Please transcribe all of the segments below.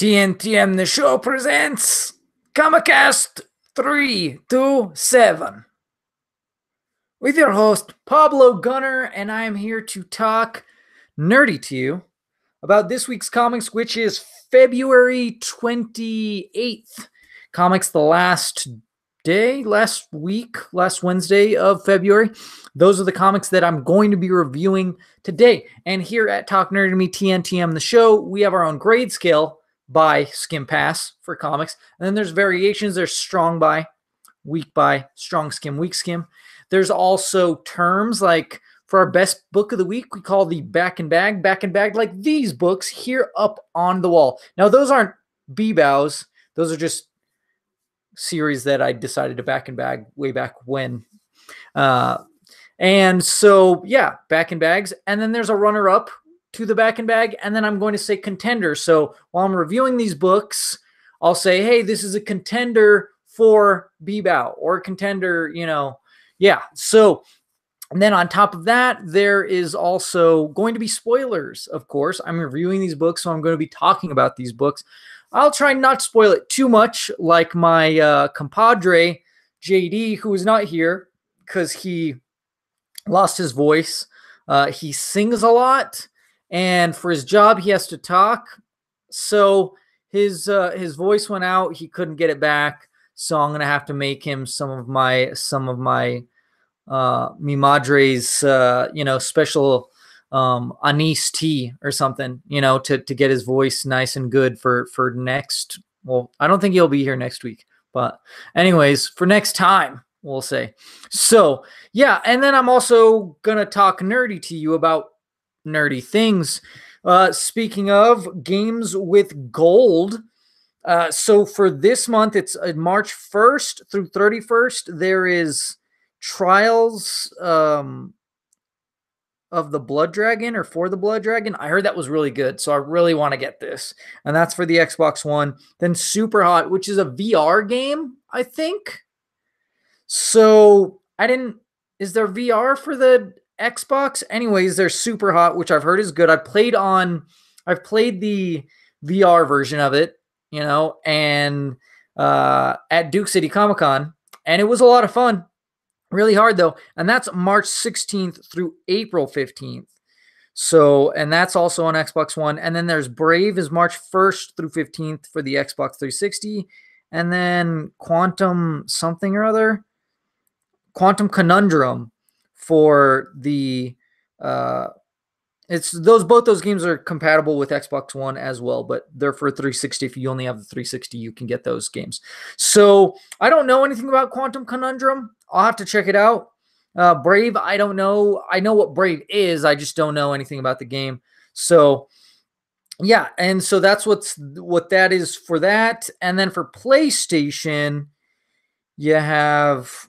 TNTM the show presents Comicast 327 with your host Pablo Gunner, and I am here to talk nerdy to you about this week's comics, which is February 28th. Comics the last Wednesday of February. Those are the comics that I'm going to be reviewing today. And here at Talk Nerdy to Me TNTM the show, we have our own grade scale by Skim Pass for comics. And then there's variations. There's strong by, weak by, strong skim, weak skim. There's also terms like for our best book of the week, we call the Backhand Bag, like these books here up on the wall. Now, those aren't B-bows. Those are just series that I decided to Backhand Bag way back when. And so, yeah, Backhand Bags. And then there's a runner-up to the Backhand Bag, and then I'm going to say contender. So while I'm reviewing these books, I'll say, hey, this is a contender for B-bow or contender, yeah. So, and then on top of that, there is also going to be spoilers, of course. I'm reviewing these books, so I'm going to be talking about these books. I'll try not to spoil it too much, like my compadre, JD, who is not here because he lost his voice. He sings a lot, and for his job, he has to talk. So his voice went out. He couldn't get it back. So I'm gonna have to make him some of my mi madre's special anise tea or something, to get his voice nice and good for next. Well, I don't think he'll be here next week, but anyways, for next time, we'll say. So yeah, and then I'm also gonna talk nerdy to you about nerdy things. Speaking of games with gold, so for this month, it's March 1st through 31st. There is Trials of the Blood Dragon, or For the Blood Dragon. I heard that was really good, so I really want to get this. And that's for the Xbox One. Then Super Hot, which is a VR game, I think. So is there VR for the Xbox? Anyways, there's Super Hot, which I've heard is good. I've played the VR version of it, and at Duke City Comic Con, and it was a lot of fun. Really hard though, and that's March 16th through April 15th. So, and that's also on Xbox One. And then there's Brave is March 1st through 15th for the Xbox 360, and then Quantum something or other, Quantum Conundrum for the both those games are compatible with Xbox One as well, but they're for 360. If you only have the 360, you can get those games. So I don't know anything about Quantum Conundrum. I'll have to check it out. Brave, I don't know. I know what Brave is. I just don't know anything about the game. So yeah, and so that's what that is for that. And then for PlayStation, you have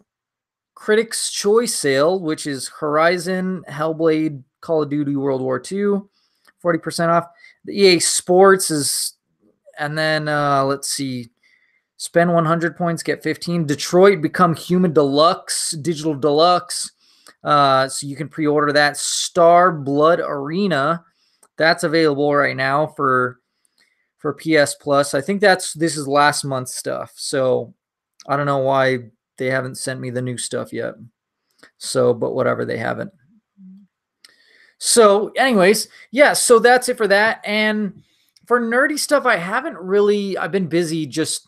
Critics' Choice Sale, which is Horizon, Hellblade, Call of Duty World War II, 40% off. The EA Sports is, and then let's see, spend 100 points, get 15. Detroit Become Human Deluxe, Digital Deluxe. So you can pre-order that. Star Blood Arena, that's available right now for PS Plus. I think this is last month's stuff. So I don't know why they haven't sent me the new stuff yet. So, but whatever, they haven't. So anyways, yeah, so that's it for that. And for nerdy stuff, I've been busy just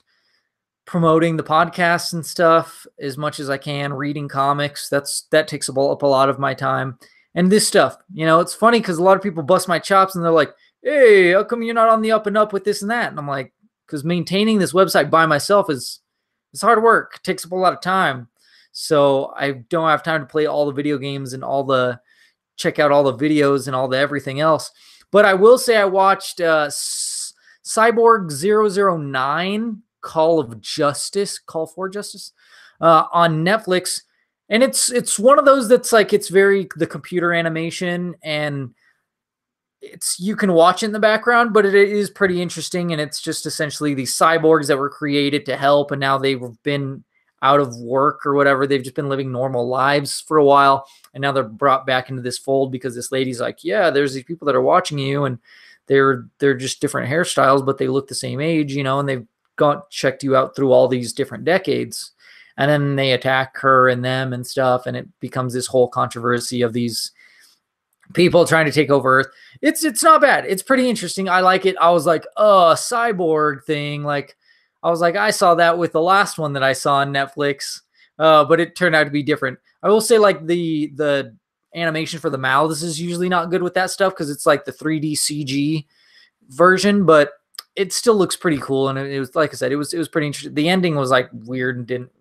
promoting the podcast and stuff as much as I can, reading comics. That takes up a lot of my time. And this stuff, it's funny because a lot of people bust my chops and they're like, hey, how come you're not on the up and up with this and that? And I'm like, because maintaining this website by myself it's hard work. It takes up a lot of time. So I don't have time to play all the video games and check out all the videos and all the everything else. But I will say I watched Cyborg 009 Call for Justice on Netflix. And it's one of those that's like, it's very the computer animation, and you can watch it in the background, but it is pretty interesting. And it's just essentially these cyborgs that were created to help, and now they've been out of work or whatever. They've just been living normal lives for a while, and now they're brought back into this fold because this lady's like, yeah, there's these people that are watching you, and they're just different hairstyles, but they look the same age, you know, and they've checked you out through all these different decades. And then they attack her and them and stuff, and it becomes this whole controversy of these people trying to take over Earth. It's not bad. It's pretty interesting. I like it. I was like, oh, a cyborg thing. Like, I was like, I saw that with the last one that I saw on Netflix, but it turned out to be different. I will say, like, the animation for the mouths is usually not good with that stuff because it's like the 3D CG version, but it still looks pretty cool. And it was, like I said, it was pretty interesting. The ending was like weird and didn't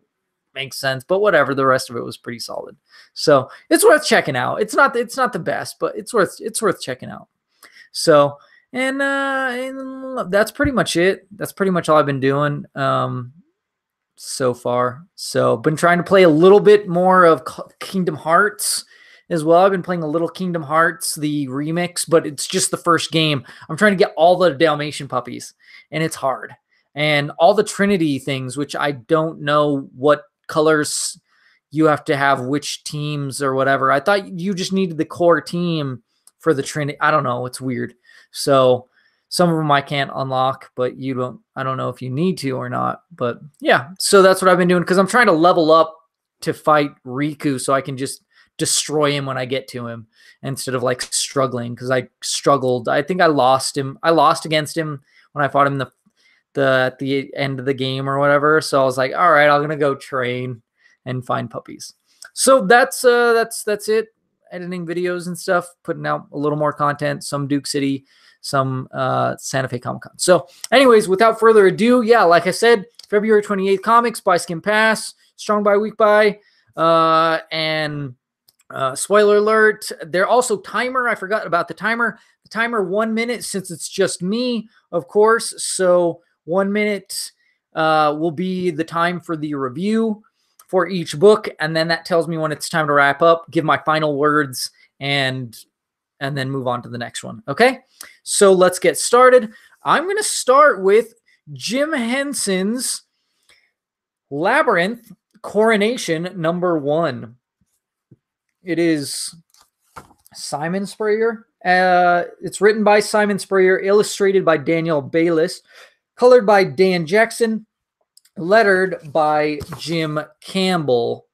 make sense, but whatever. The rest of it was pretty solid. So it's worth checking out. It's not the best, but it's worth checking out. So, and that's pretty much it. That's pretty much all I've been doing so far. So been trying to play a little bit more of Kingdom Hearts as well. I've been playing a little Kingdom Hearts, the remix, but it's just the first game. I'm trying to get all the Dalmatian puppies, and it's hard. And all the Trinity things, which I don't know what colors you have to have, which teams or whatever. I thought you just needed the core team for the Trinity. I don't know. It's weird. So some of them I can't unlock, but I don't know if you need to or not. But yeah, so that's what I've been doing because I'm trying to level up to fight Riku so I can just destroy him when I get to him instead of like struggling, because I struggled. I think I lost him. I lost against him when I fought him at the end of the game or whatever. So I was like, all right, I'm gonna go train and find puppies. So that's it. Editing videos and stuff, putting out a little more content, some Duke City, some Santa Fe Comic Con. So anyways, without further ado, yeah, like I said, February 28th comics, buy Skim Pass, strong buy, weak buy, and spoiler alert, they're also timer. I forgot about the timer. The timer 1 minute, since it's just me, of course. So 1 minute will be the time for the review for each book, and then that tells me when it's time to wrap up, give my final words, and then move on to the next one. Okay, so let's get started. I'm going to start with Jim Henson's Labyrinth Coronation #1. It is Simon Sprayer. It's written by Simon Sprayer, illustrated by Daniel Bayliss, colored by Dan Jackson, lettered by Jim Campbell.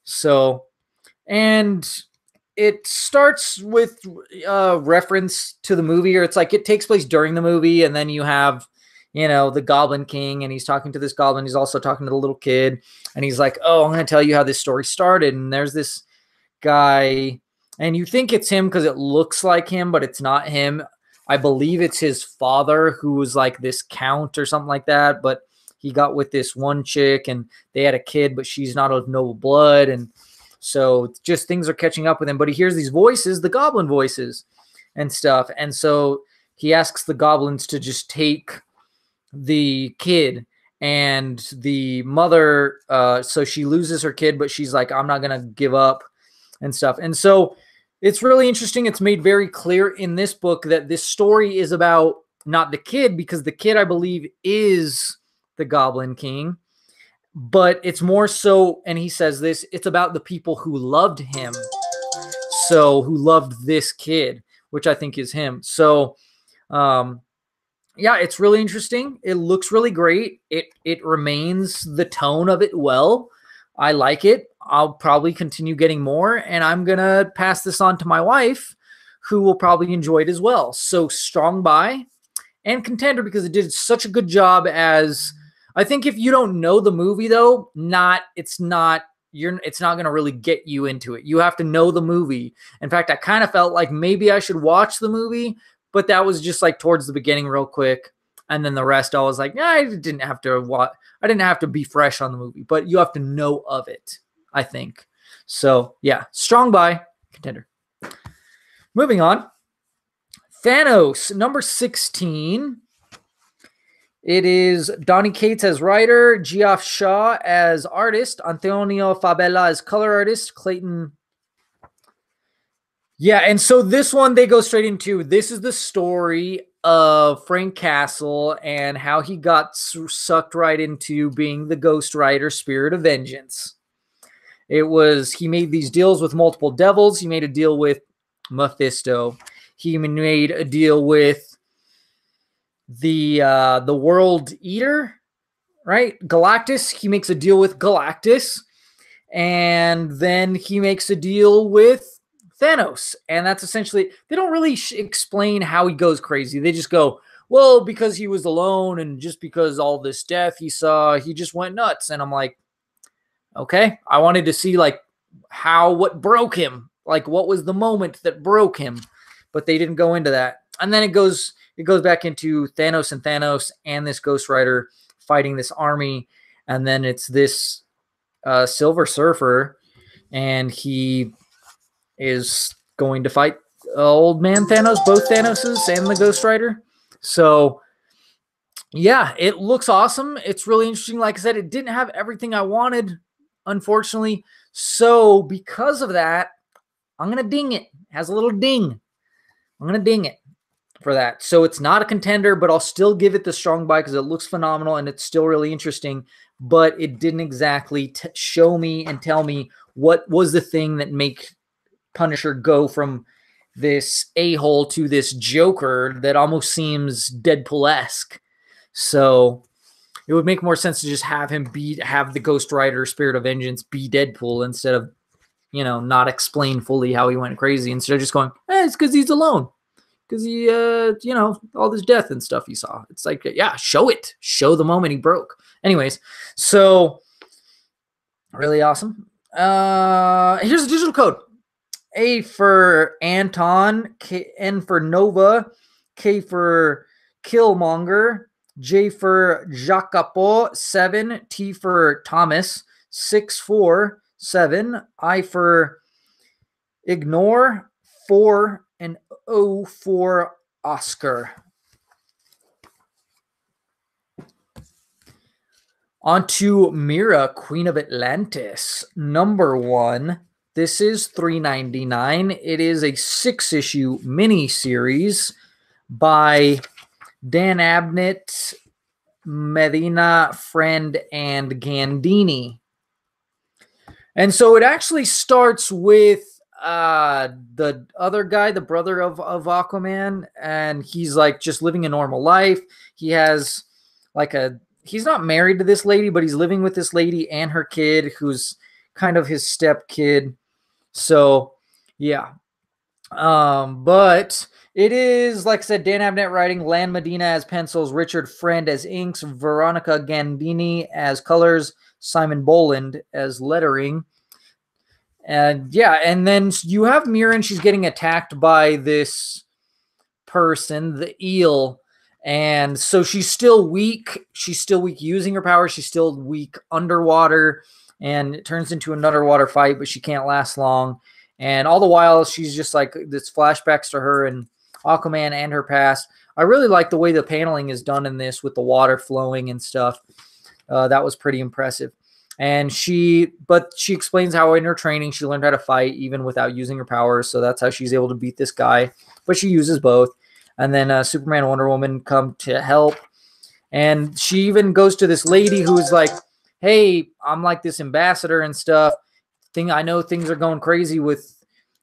So, and it starts with reference to the movie, or it's like it takes place during the movie, and then you have, you know, the Goblin King, and he's talking to this goblin. He's also talking to the little kid, and he's like, oh, I'm going to tell you how this story started. And there's this guy, and you think it's him because it looks like him, but it's not him. I believe it's his father, who was like this count or something like that, but he got with this one chick and they had a kid, but she's not of noble blood. And so just things are catching up with him, but he hears these voices, the goblin voices and stuff. And so he asks the goblins to just take the kid, and the mother, so she loses her kid, but she's like, I'm not going to give up and stuff. And so it's really interesting. It's made very clear in this book that this story is about not the kid, because the kid, I believe, is the Goblin King, but it's more so, and he says this, it's about the people who loved him. So who loved this kid, which I think is him. So, yeah, it's really interesting. It looks really great. It remains the tone of it well. I like it. I'll probably continue getting more, and I'm going to pass this on to my wife, who will probably enjoy it as well. So strong buy and contender, because it did such a good job as, I think if you don't know the movie though, it's not going to really get you into it. You have to know the movie. In fact, I kind of felt like maybe I should watch the movie, but that was just like towards the beginning real quick. And then the rest, I was like, yeah, I didn't have to watch. I didn't have to be fresh on the movie, but you have to know of it, I think. So yeah, strong buy, contender. Moving on. Thanos, #16. It is Donny Cates as writer, Geoff Shaw as artist, Antonio Fabela as color artist, Clayton. Yeah, and so this one, they go straight into, this is the story of Frank Castle and how he got sucked right into being the Ghost Rider, Spirit of Vengeance. It was, he made these deals with multiple devils. He made a deal with Mephisto. He made a deal with the World Eater, right? Galactus. He makes a deal with Galactus, and then he makes a deal with Thanos. And that's essentially, they don't really explain how he goes crazy. They just go, well, because he was alone and just because all this death he saw, he just went nuts. And I'm like, okay, I wanted to see like what broke him, like what was the moment that broke him, but they didn't go into that. And then it goes back into Thanos and this Ghost Rider fighting this army. And then it's this Silver Surfer, and he is going to fight old man Thanos, both Thanoses and the Ghost Rider. So yeah, it looks awesome. It's really interesting. Like I said, it didn't have everything I wanted, unfortunately. So because of that, I'm going to ding it. It has a little ding. I'm going to ding it for that. So it's not a contender, but I'll still give it the strong buy because it looks phenomenal and it's still really interesting. But it didn't exactly show me and tell me what was the thing that make Punisher go from this a-hole to this Joker that almost seems Deadpool-esque. So it would make more sense to just have him have the Ghost Rider Spirit of Vengeance be Deadpool instead of, you know, not explain fully how he went crazy, instead of just going, it's because he's alone. Because he, you know, all this death and stuff he saw. It's like, yeah, show it. Show the moment he broke. Anyways, so really awesome. Here's a digital code. A for Anton, N for Nova, K for Killmonger, J for Jacopo, 7, T for Thomas, 647, I for Ignore, 4, and O for Oscar. On to Mera, Queen of Atlantis, number 1. This is $3.99. It is a 6-issue mini-series by Dan Abnett, Medina, Friend, and Gandini. And so it actually starts with the other guy, the brother of Aquaman, and he's like just living a normal life. He has like he's not married to this lady, but he's living with this lady and her kid, who's kind of his step kid. So yeah. But it is, like I said, Dan Abnett writing, Lan Medina as pencils, Richard Friend as inks, Veronica Gandini as colors, Simon Boland as lettering. And yeah, and then you have Mera, and she's getting attacked by this person, the eel. And so she's still weak. She's still weak using her power. She's still weak underwater. And it turns into an underwater fight, but she can't last long. And all the while, she's just like this flashbacks to her and Aquaman and her past. I really like the way the paneling is done in this with the water flowing and stuff. That was pretty impressive. And she explains how in her training she learned how to fight even without using her powers. So that's how she's able to beat this guy. But she uses both. And then Superman and Wonder Woman come to help. And she even goes to this lady who's like, hey, I'm like this ambassador and stuff. I know things are going crazy with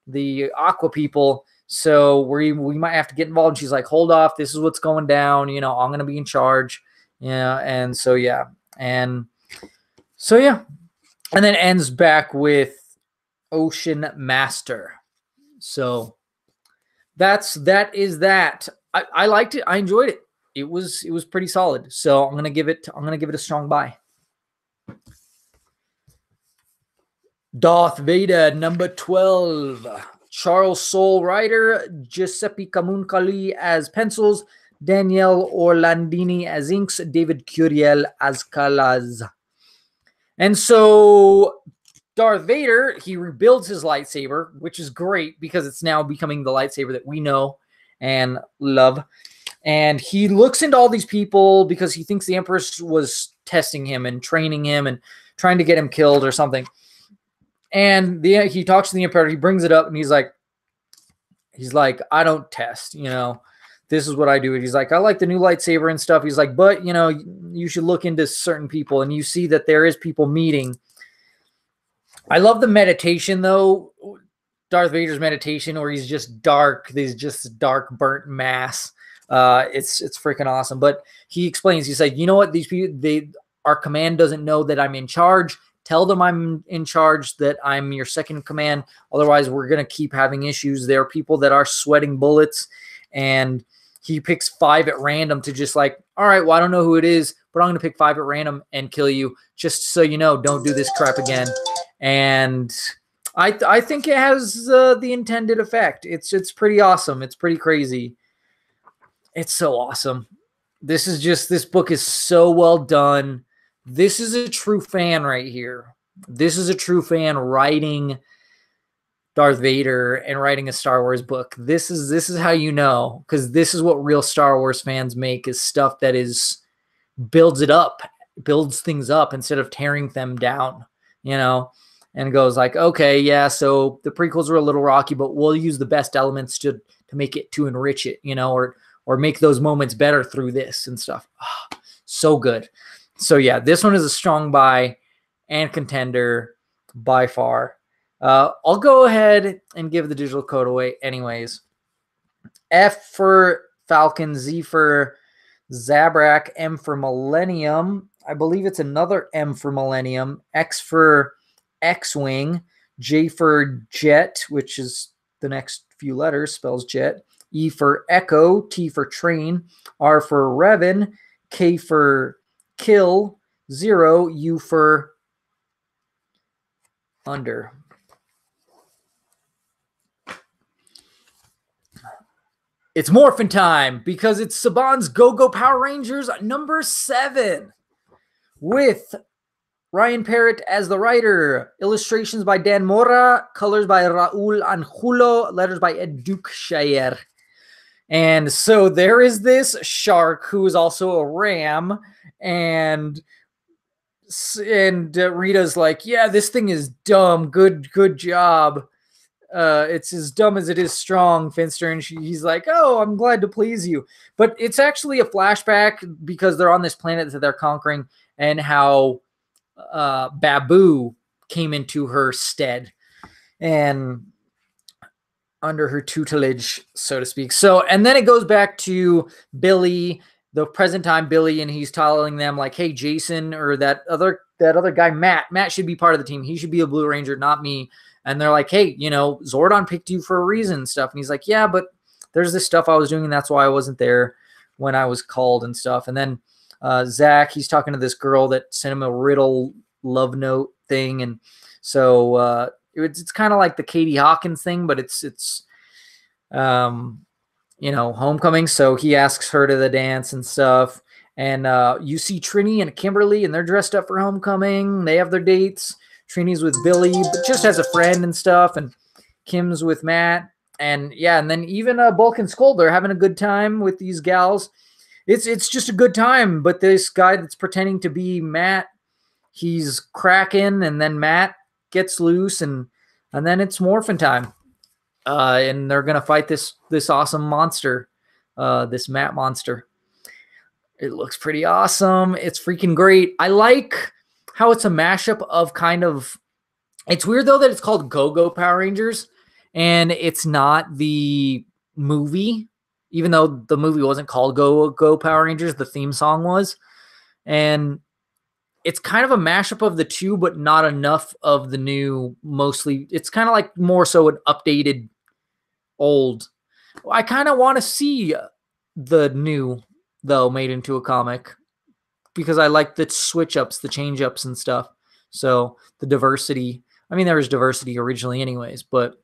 the Aqua people, so we might have to get involved. And she's like, hold off. This is what's going down. You know, I'm going to be in charge. Yeah. And so, yeah. And so, yeah. And then ends back with Ocean Master. So that is that. I liked it. I enjoyed it. It was pretty solid. So I'm going to give it a strong buy. Darth Vader, number 12. Charles Soule writer, Giuseppe Camuncoli as pencils, Danielle Orlandini as inks, David Curiel as colors. And so Darth Vader, he rebuilds his lightsaber, which is great because it's now becoming the lightsaber that we know and love. And he looks into all these people because he thinks the Empress was testing him and training him and trying to get him killed or something. And he talks to the Emperor. He brings it up, and he's like, I don't test. You know, this is what I do. And he's like, I like the new lightsaber and stuff. He's like, but you know, you should look into certain people, and you see that there is people meeting. I love the meditation though. Darth Vader's meditation where he's just dark. He's just dark, burnt mass. It's freaking awesome. But he explains, he's like, you know what? These people, our command doesn't know that I'm in charge. Tell them I'm in charge, that I'm your second in command. Otherwise, we're going to keep having issues. There are people that are sweating bullets. And he picks 5 at random to just like, all right, well, I don't know who it is, but I'm going to pick 5 at random and kill you. Just so you know, don't do this crap again. And I think it has the intended effect. It's pretty awesome. It's pretty crazy. It's so awesome. This book is so well done. This is a true fan right here. This is a true fan writing Darth Vader and writing a Star Wars book. This is how you know, because this is what real Star Wars fans make, is stuff that builds things up instead of tearing them down, you know, and goes like, okay, yeah, so the prequels were a little rocky, but we'll use the best elements to make it, to enrich it, you know, or make those moments better through this and stuff. Oh, so good. So yeah, this one is a strong buy and contender by far. I'll go ahead and give the digital code away anyways. F for Falcon, Z for Zabrak, M for Millennium. I believe it's another M for Millennium. X for X-Wing. J for Jet, which is the next few letters, spells jet. E for Echo. T for Train. R for Revan. K for Kill. 0. U for Under. It's morphin' time because it's Saban's Go-Go Power Rangers number 7 with Ryan Parrott as the writer. Illustrations by Dan Mora. Colors by Raul Angulo. Letters by Ed Dukeshire. And so there is this shark who is also a ram. And Rita's like, yeah, this thing is dumb. Good job. It's as dumb as it is strong, Finster. And he's like, oh, I'm glad to please you. But it's actually a flashback because they're on this planet that they're conquering, and how Babu came into her stead and under her tutelage, so to speak. So, and then it goes back to Billy, the present time Billy, and he's telling them like, hey, Jason, or that other guy, Matt should be part of the team. He should be a Blue Ranger, not me. And they're like, hey, you know, Zordon picked you for a reason and stuff. And he's like, yeah, but there's this stuff I was doing, and that's why I wasn't there when I was called and stuff. And then Zach, he's talking to this girl that sent him a riddle love note thing. And so it's kind of like the Katie Hawkins thing, but it's you know, homecoming. So he asks her to the dance and stuff. And you see Trini and Kimberly, and they're dressed up for homecoming. They have their dates. Trini's with Billy, but just as a friend and stuff. And Kim's with Matt. And yeah, and then even Bulk and Skull, they're having a good time with these gals. It's just a good time. But this guy that's pretending to be Matt, he's cracking, and then Matt gets loose, and then it's morphin' time. And they're gonna fight this awesome monster, this Matt monster. It looks pretty awesome. It's freaking great. I like how it's a mashup of kind of. It's weird though that it's called Go-Go Power Rangers, and it's not the movie, even though the movie wasn't called Go-Go Power Rangers. The theme song was, and it's kind of a mashup of the two, but not enough of the new. Mostly, it's kind of like more so an updated old. I kind of want to see the new, though, made into a comic, because I like the switch ups, the change ups and stuff. So the diversity. I mean, there was diversity originally anyways, but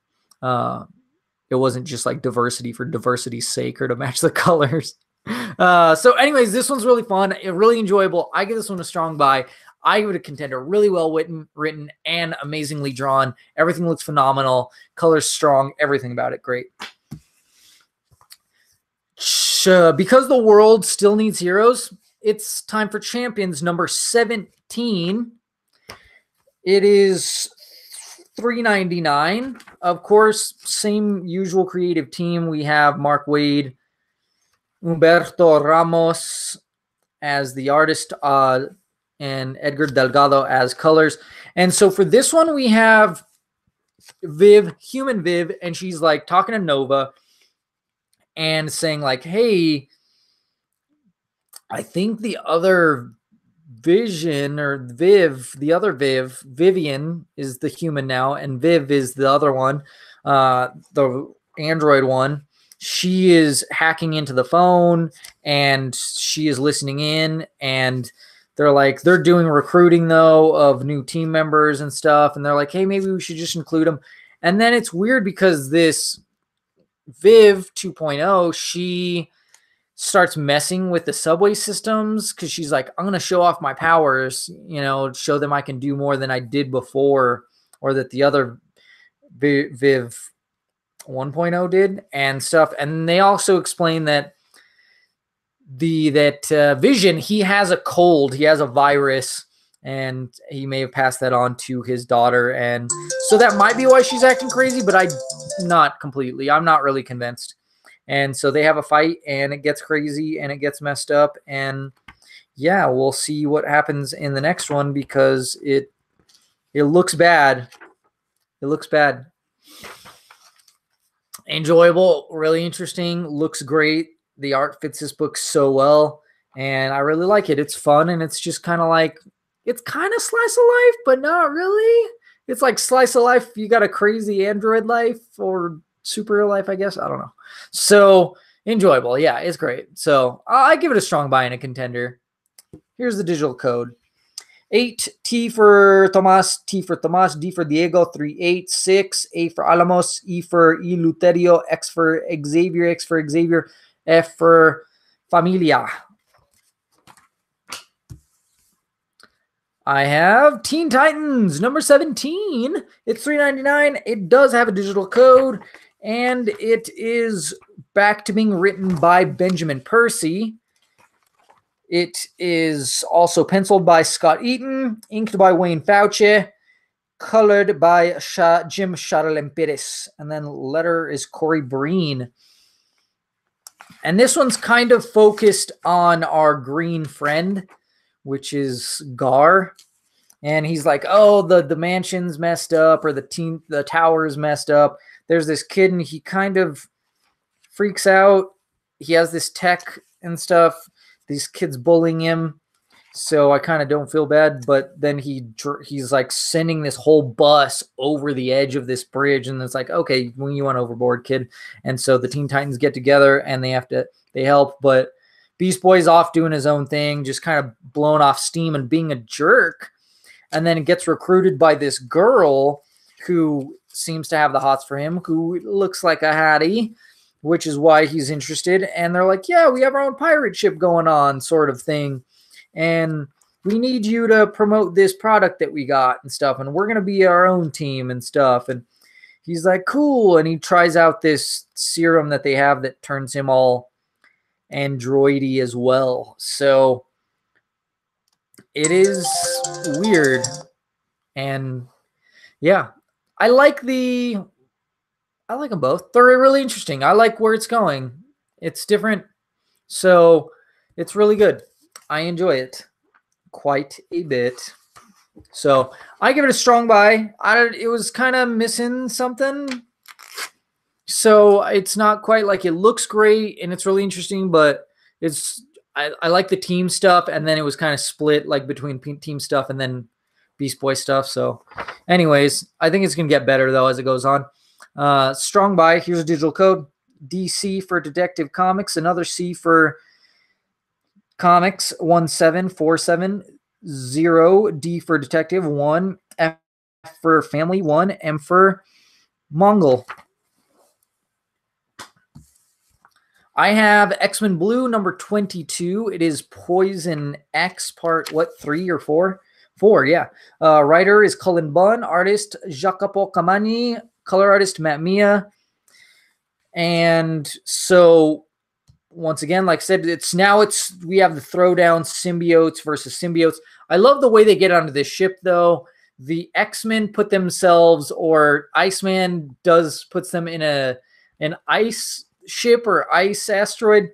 it wasn't just like diversity for diversity's sake or to match the colors. So anyways, this one's really fun, really enjoyable. I give this one a strong buy. I give it a contender. Really well written and amazingly drawn. Everything looks phenomenal. Colors strong. Everything about it great. Because the world still needs heroes, it's time for Champions number 17. It is $3.99. Of course, same usual creative team. We have Mark Waid, Humberto Ramos as the artist, and Edgar Delgado as colors. And so for this one, we have human Viv, and she's like talking to Nova and saying like, hey, I think the other Vision or Vivian is the human now, and Viv is the other one, the android one. She is hacking into the phone and she is listening in, and they're doing recruiting though of new team members and stuff, and they're like, hey, maybe we should just include them. And then it's weird because this Viv 2.0, she starts messing with the subway systems because she's like, I'm going to show off my powers, show them I can do more than I did before, or that the other Viv 1.0 did and stuff. And they also explain that Vision, he has a cold, he has a virus, and he may have passed that on to his daughter. And so that might be why she's acting crazy, but I'm not really convinced. And so they have a fight, and it gets crazy, and it gets messed up. And yeah, we'll see what happens in the next one because it looks bad. It looks bad. Enjoyable, really interesting, looks great. The art fits this book so well, and I really like it. It's fun, and it's just kind of like, it's kind of slice of life, but not really. It's like slice of life. You got a crazy android life or superhero life, I guess. I don't know. So enjoyable. Yeah, it's great. So I give it a strong buy and a contender. Here's the digital code. 8, T for Tomas, T for Tomas, D for Diego, 386, A for Alamos, E for Eleuterio, X for Xavier, F for Familia. I have Teen Titans number 17. It's $3.99. It does have a digital code, and it is back to being written by Benjamin Percy. It is also penciled by Scott Eaton, inked by Wayne Fauci, colored by Jim Charalempires, and then letter is Corey Breen. And this one's kind of focused on our green friend, which is Gar. And he's like, oh, the mansion's messed up, or the tower's messed up. There's this kid, and he kind of freaks out. He has this tech and stuff. These kids bullying him. So I kind of don't feel bad. But then he's like sending this whole bus over the edge of this bridge. And it's like, okay, when you went overboard, kid. And so the Teen Titans get together, and they help. But Beast Boy's off doing his own thing, just kind of blowing off steam and being a jerk. And then gets recruited by this girl who seems to have the hots for him, who looks like a hottie, which is why he's interested. And they're like, yeah, we have our own pirate ship going on, sort of thing. And we need you to promote this product that we got and stuff. And we're going to be our own team and stuff. And he's like, cool. And he tries out this serum that they have that turns him all androidy as well. So it is weird. And yeah, I like them both. They're really interesting. I like where it's going. It's different. So it's really good. I enjoy it quite a bit. So I give it a strong buy. It was kind of missing something. So it's not quite like, it looks great and it's really interesting, but I like the team stuff, and then it was kind of split like between team stuff and then Beast Boy stuff. So anyways, I think it's going to get better though as it goes on. Strong buy. Here's a digital code. DC for Detective Comics, another C for Comics, 17470, D for Detective, 1, F for Family, 1, M for Mongol. I have X-Men Blue number 22. It is Poison X part, 3 or 4? 4, yeah. Writer is Cullen Bunn. Artist, Jacopo Camani. Color artist, Matt Mia. And so, once again, like I said, we have the throwdown symbiotes versus symbiotes. I love the way they get onto this ship, though. The X-Men put themselves, or Iceman puts them in an ice ship or ice asteroid,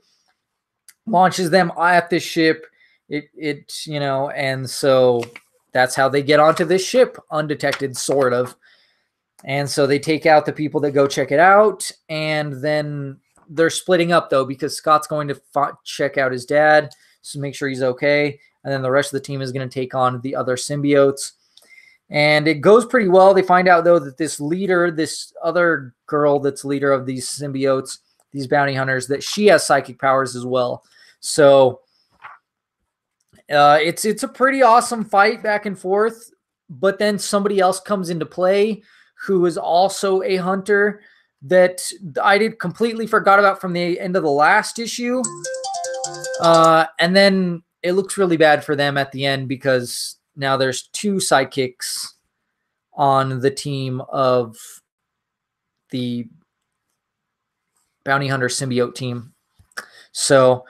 launches them at this ship. And so that's how they get onto this ship, undetected, sort of. And so they take out the people that go check it out, and then they're splitting up, though, because Scott's going to check out his dad, so make sure he's okay, and then the rest of the team is going to take on the other symbiotes. And it goes pretty well. They find out, though, that this leader, this other girl that's leader of these symbiotes, these bounty hunters, that she has psychic powers as well. So it's a pretty awesome fight back and forth, but then somebody else comes into play who is also a hunter that I completely forgot about from the end of the last issue. And then it looks really bad for them at the end because now there's 2 sidekicks on the team of the bounty hunter symbiote team. So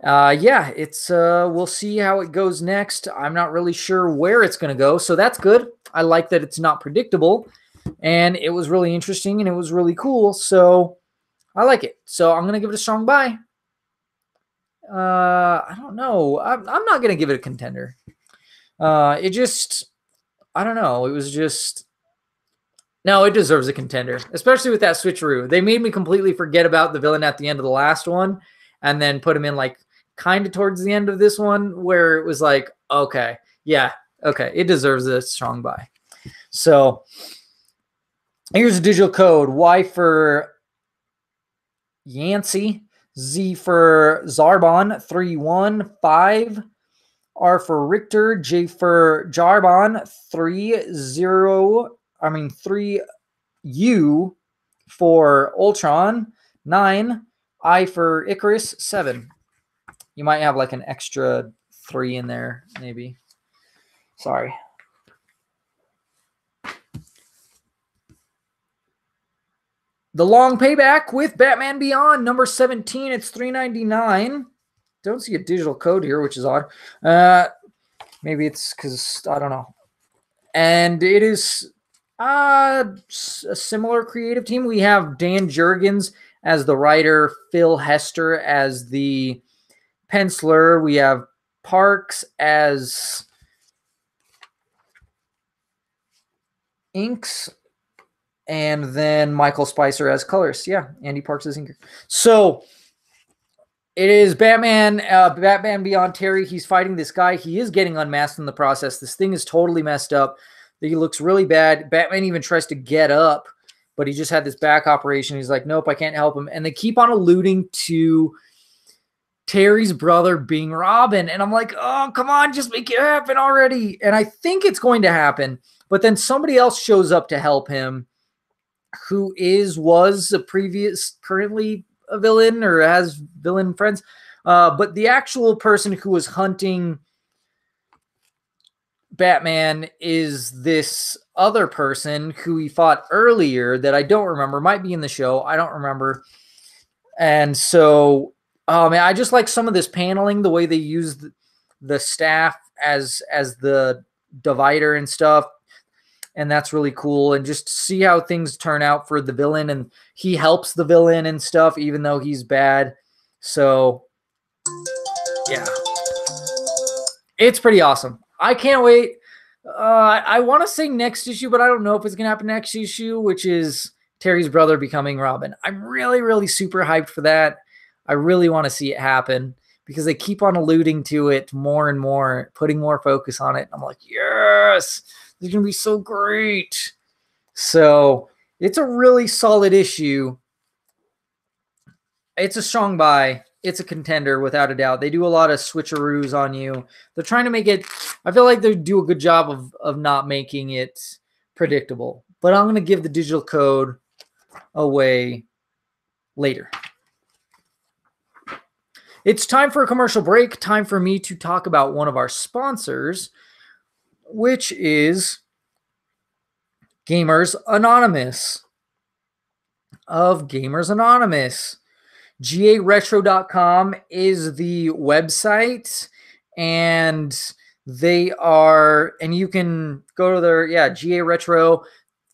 yeah, it's we'll see how it goes next. I'm not really sure where it's going to go, so that's good. I like that it's not predictable, and it was really interesting, and it was really cool, so I like it. So I'm going to give it a strong buy. I don't know. I'm not going to give it a contender. It just, I don't know. It was just, no, it deserves a contender, especially with that switcheroo. They made me completely forget about the villain at the end of the last one and then put him in like kind of towards the end of this one where it was like, okay, yeah, okay, it deserves a strong buy. So here's a digital code. Y for Yancey, Z for Zarbon, 315. R for Richter, J for Jarbon, 3U for Ultron, 9. I for Icarus, 7. You might have like an extra 3 in there, maybe. Sorry. The Long Payback with Batman Beyond, number 17. It's $3.99. Don't see a digital code here, which is odd. Maybe it's because, I don't know. And it is a similar creative team. We have Dan Jurgens as the writer, Phil Hester as the penciler. We have Parks as inks. And then Michael Spicer as colors. Yeah, Andy Parks as inker. So it is Batman, Batman Beyond Terry. He's fighting this guy. He is getting unmasked in the process. This thing is totally messed up. He looks really bad. Batman even tries to get up, but he just had this back operation. He's like, nope, I can't help him. And they keep on alluding to Terry's brother being Robin. And I'm like, oh, come on, just make it happen already. And I think it's going to happen. But then somebody else shows up to help him who was currently a villain or has villain friends. But the actual person who was hunting Batman is this other person who he fought earlier that I don't remember. Might be in the show. I don't remember. And so, man, I just like some of this paneling, the way they use the staff as the divider and stuff. And that's really cool. And just see how things turn out for the villain. And he helps the villain and stuff, even though he's bad. So, yeah. It's pretty awesome. I can't wait. I want to say next issue, but I don't know if it's going to happen next issue, which is Terry's brother becoming Robin. I'm really, really super hyped for that. I really want to see it happen because they keep on alluding to it more and more, putting more focus on it. I'm like, yes, this is going to be so great. So it's a really solid issue. It's a strong buy. It's a contender without a doubt. They do a lot of switcheroos on you. They're trying to make it, I feel like they do a good job of not making it predictable. But I'm going to give the digital code away later. It's time for a commercial break. Time for me to talk about one of our sponsors, which is Gamers Anonymous of Gamers Anonymous. GARetro.com is the website, and they are, and you can go to their, GA Retro,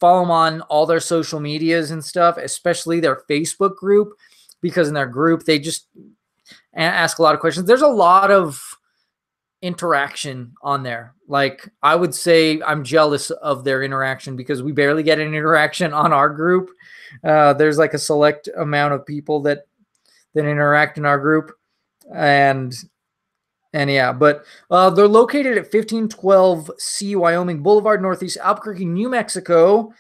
follow them on all their social medias and stuff, especially their Facebook group, because in their group, they just ask a lot of questions. There's a lot of interaction on there. Like, I would say I'm jealous of their interaction because we barely get an interaction on our group. There's like a select amount of people that interact in our group, and yeah, but they're located at 1512 C Wyoming Boulevard, Northeast Albuquerque, New Mexico,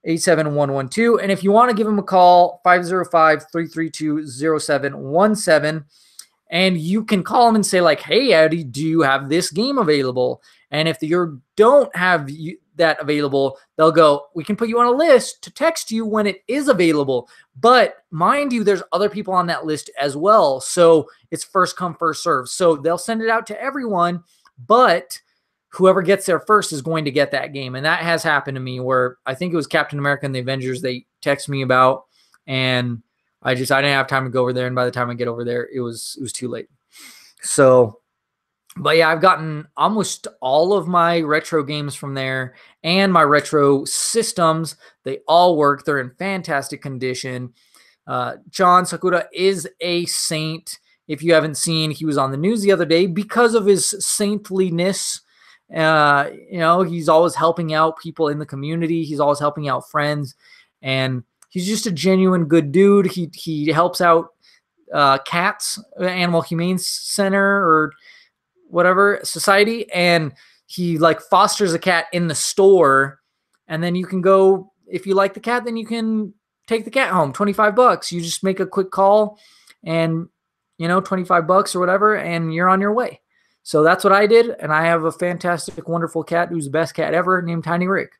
87112. And if you want to give them a call, 505-332-0717. And you can call them and say, like, hey, Eddie, do you have this game available? And if you don't have that available, they'll go, we can put you on a list to text you when it is available. But mind you, there's other people on that list as well. So it's first come, first serve. So they'll send it out to everyone, but whoever gets there first is going to get that game. And that has happened to me where I think it was Captain America and the Avengers they text me about, and I didn't have time to go over there. And by the time I get over there, it was too late. So, but yeah, I've gotten almost all of my retro games from there and my retro systems. They all work. They're in fantastic condition. John Sakura is a saint. If you haven't seen, he was on the news the other day because of his saintliness. He's always helping out people in the community. He's always helping out friends, and he's just a genuine good dude. He helps out cats, Animal Humane Center or whatever society, and he like fosters a cat in the store, and then you can go, if you like the cat, then you can take the cat home. $25. You just make a quick call, and $25 or whatever, and you're on your way. So that's what I did, and I have a fantastic, wonderful cat who's the best cat ever, named Tiny Rick,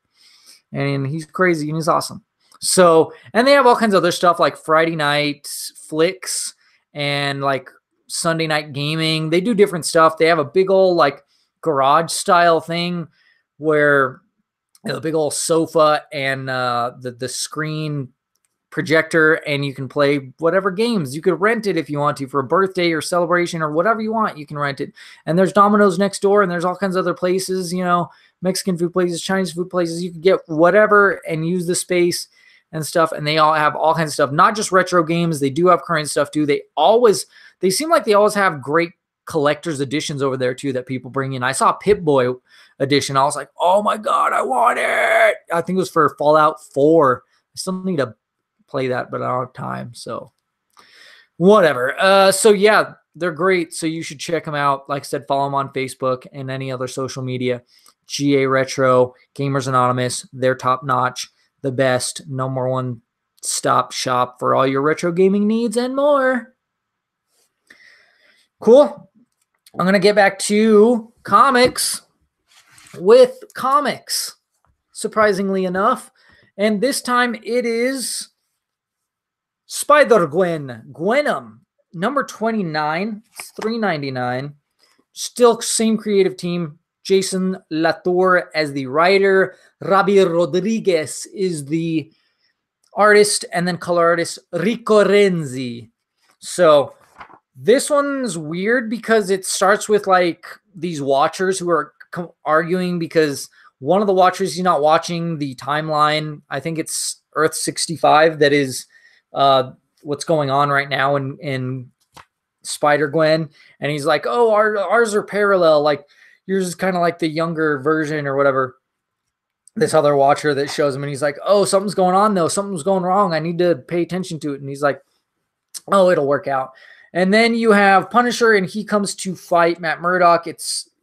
and he's crazy and he's awesome. So, and they have all kinds of other stuff like Friday night flicks and like Sunday night gaming. They do different stuff. They have a big old like garage style thing where a big old sofa and the screen projector, and you can play whatever games. You could rent it if you want to for a birthday or celebration or whatever you want. You can rent it. And there's Domino's next door, and there's all kinds of other places, Mexican food places, Chinese food places. You can get whatever and use the space and stuff. And they all have all kinds of stuff, not just retro games. They do have current stuff too. They seem like they always have great collector's editions over there too that people bring in. I saw a Pip-Boy edition. I was like, oh my God, I want it. I think it was for Fallout 4. I still need to play that, but I don't have time. So whatever. So yeah, they're great. So you should check them out. Like I said, follow them on Facebook and any other social media. GA Retro, Gamers Anonymous. They're top notch. The best, number one stop shop for all your retro gaming needs and more. Cool. I'm going to get back to comics with comics, surprisingly enough. And this time it is Spider-Gwen, Gwenum, number 29. It's $3.99. Still same creative team. Jason Latour as the writer. Robbie Rodriguez is the artist, and then color artist Rico Renzi. So this one's weird because it starts with like these watchers who are arguing because one of the watchers is not watching the timeline. I think it's Earth 65 that is what's going on right now in Spider-Gwen, and he's like, oh, ours are parallel, like yours is kind of like the younger version or whatever. This other watcher that shows him, and he's like, oh, something's going on though, something's going wrong, I need to pay attention to it. And he's like, oh, it'll work out. And then you have Punisher, and he comes to fight Matt Murdock.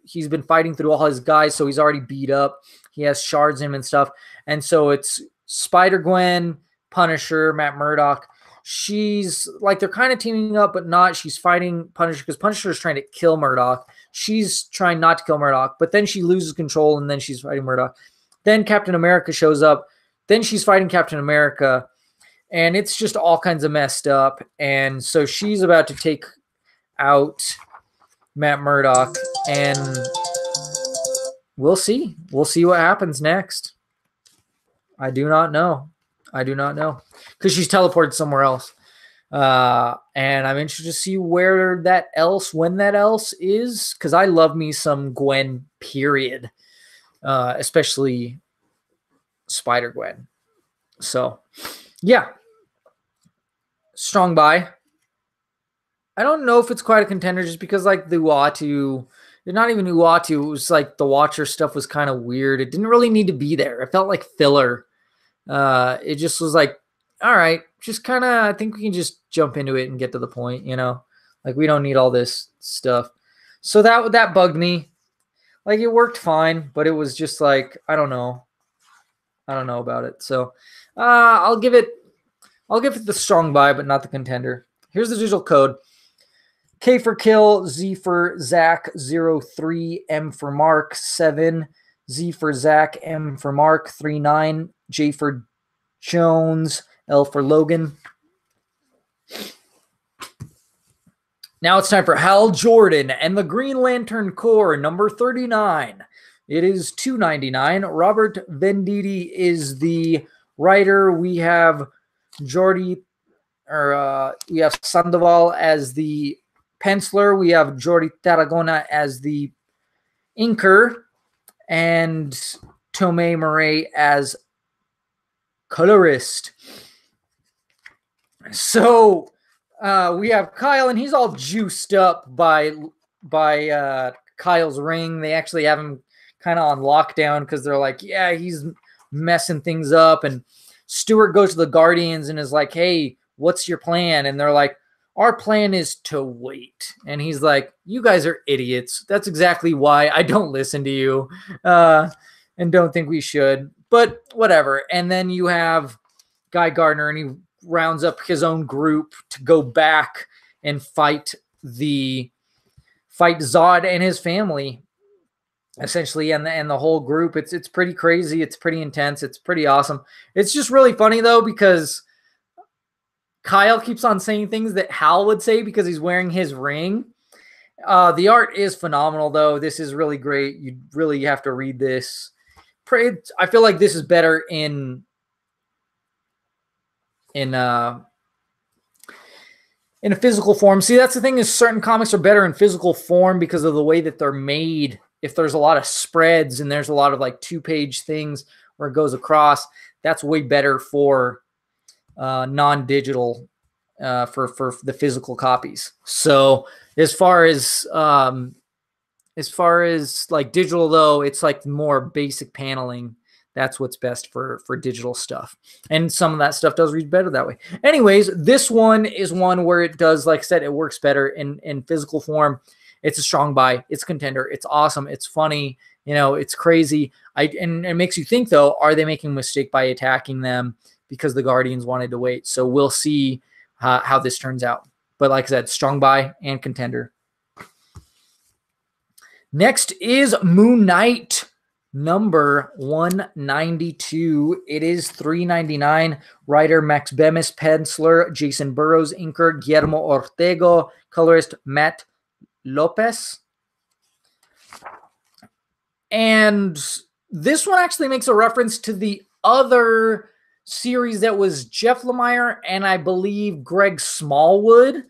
He's been fighting through all his guys, so he's already beat up. He has shards in him and stuff. And so it's Spider-Gwen, Punisher, Matt Murdock. She's like, they're kind of teaming up, but not. She's fighting Punisher because Punisher is trying to kill Murdock. She's trying not to kill Murdock, but then she loses control, and then she's fighting Murdock. Then Captain America shows up. Then she's fighting Captain America, and it's just all kinds of messed up. And so she's about to take out Matt Murdock, and we'll see. We'll see what happens next. I do not know. Because she's teleported somewhere else. And I'm interested to see when that else is, because I love me some Gwen, period. Especially Spider-Gwen. So, yeah. Strong buy. I don't know if it's quite a contender just because like the Uatu not even Uatu. It was like the Watcher stuff was kind of weird. It didn't really need to be there. It felt like filler. It just was like, all right, just kind of, I think we can just jump into it and get to the point, you know? Like, we don't need all this stuff. So that bugged me. Like, it worked fine, but it was just like, I don't know. I don't know about it. So I'll give it the strong buy, but not the contender. Here's the digital code. K for Kill, Z for Zach, 03, M for Mark, 7, Z for Zach, M for Mark, 39, J for Jones, L for Logan. Now it's time for Hal Jordan and the Green Lantern Corps, number 39. It is $2.99. Robert Venditti is the writer. We have we have Sandoval as the penciler. We have Jordi Tarragona as the inker, and Tomei Murray as colorist. So we have Kyle, and he's all juiced up by Kyle's ring. They actually have him kind of on lockdown because they're like, yeah, he's messing things up. And Stewart goes to the Guardians and is like, hey, what's your plan? And they're like, our plan is to wait. And he's like, you guys are idiots. That's exactly why I don't listen to you and don't think we should. But whatever. And then you have Guy Gardner, and he rounds up his own group to go back and fight Zod and his family, essentially, and the whole group. It's pretty crazy. It's pretty intense. It's pretty awesome. It's just really funny though, because Kyle keeps on saying things that Hal would say because he's wearing his ring. The art is phenomenal though. This is really great. You really have to read this. I feel like this is better in a physical form. See, that's the thing, is certain comics are better in physical form because of the way that they're made. If there's a lot of spreads and there's a lot of like 2-page things where it goes across, that's way better for non-digital, for the physical copies. So as far as like digital though, it's like more basic paneling. That's what's best for digital stuff. And some of that stuff does read better that way. Anyways, this one is one where it does, like I said, it works better in physical form. It's a strong buy. It's a contender. It's awesome. It's funny. You know, it's crazy. And it makes you think, though, are they making a mistake by attacking them because the Guardians wanted to wait? So we'll see how this turns out. But like I said, strong buy and contender. Next is Moon Knight, number 192. It is $3.99. Writer Max Bemis, penciler Jason Burrows, inker Guillermo Ortego, colorist Matt Lopez. And this one actually makes a reference to the other series that was Jeff Lemire and I believe Greg Smallwood,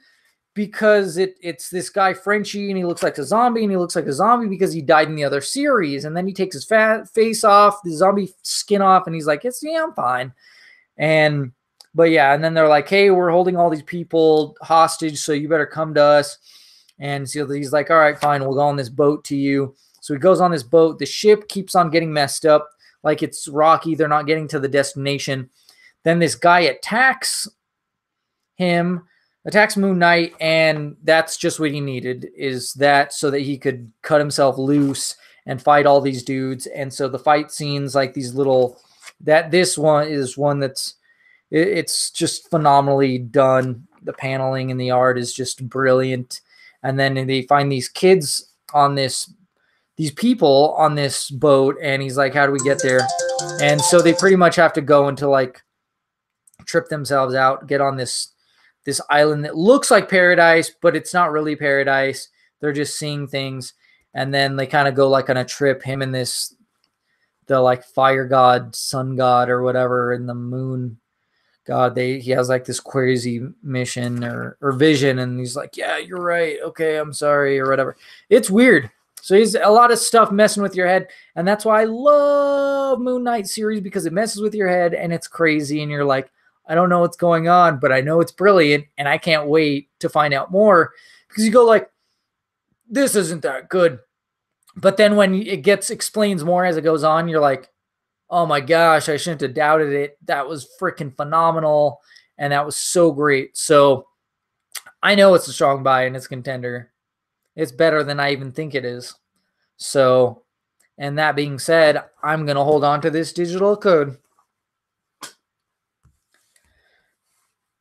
because it's this guy Frenchie, and he looks like a zombie, and he looks like a zombie because he died in the other series. And then he takes his face off, the zombie skin off, and he's like, yeah, I'm fine. But yeah, and then they're like, hey, we're holding all these people hostage, so you better come to us. And so he's like, all right, fine, we'll go on this boat to you. So he goes on this boat. The ship keeps on getting messed up, like it's rocky. They're not getting to the destination. Then this guy attacks Moon Knight, and that's just what he needed, is that so that he could cut himself loose and fight all these dudes. And so the fight scenes, like these little, this one is one that's, it's just phenomenally done. The paneling and the art is just brilliant. And then they find these kids on these people on this boat, and he's like, how do we get there? And so they pretty much have to go into like trip themselves out, get on this island that looks like paradise, but it's not really paradise. They're just seeing things. And then they kind of go like on a trip, him and the like fire god, sun god or whatever, and the moon god. He has like this crazy mission or vision, and he's like, yeah, you're right. Okay, I'm sorry, or whatever. It's weird. So he's a lot of stuff messing with your head. And that's why I love Moon Knight series, because it messes with your head and it's crazy. And you're like, I don't know what's going on, but I know it's brilliant, and I can't wait to find out more, because you go like, this isn't that good. But then when it explains more as it goes on, you're like, oh my gosh, I shouldn't have doubted it. That was freaking phenomenal. And that was so great. So I know it's a strong buy and it's contender. It's better than I even think it is. So, and that being said, I'm going to hold on to this digital code.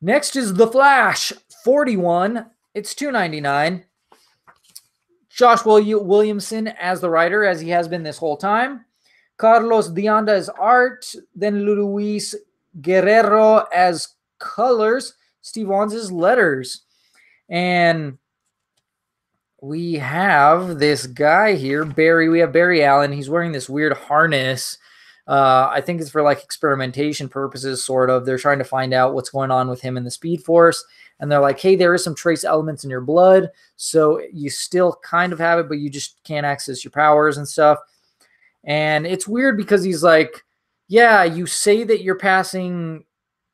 Next is The Flash 41. It's $2.99. Josh Williamson as the writer, as he has been this whole time. Carlos Dianda as art. Then Luis Guerrero as colors. Steve Wands as letters. And we have this guy here, Barry. We have Barry Allen. He's wearing this weird harness. I think it's for like experimentation purposes, sort of. They're trying to find out what's going on with him in the Speed Force. And they're like, hey, there is some trace elements in your blood. So you still kind of have it, but you just can't access your powers and stuff. And it's weird because he's like, yeah, you say that you're passing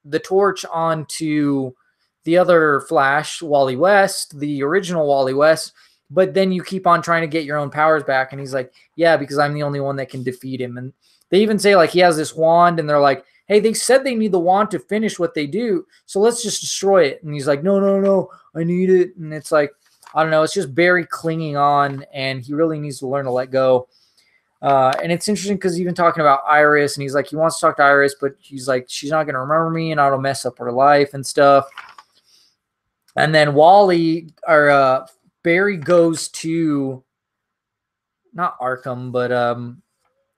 the torch on to the other Flash, Wally West, the original Wally West, but then you keep on trying to get your own powers back. And he's like, yeah, because I'm the only one that can defeat him. And they even say like he has this wand and they're like, hey, they said they need the wand to finish what they do, so let's just destroy it. And he's like, no, I need it. And it's like, I don't know, it's just Barry clinging on, and he really needs to learn to let go. And it's interesting because even talking about Iris, and he's like, he wants to talk to Iris, but he's like, she's not going to remember me, and I'll mess up her life and stuff. And then Barry goes to, not Arkham, but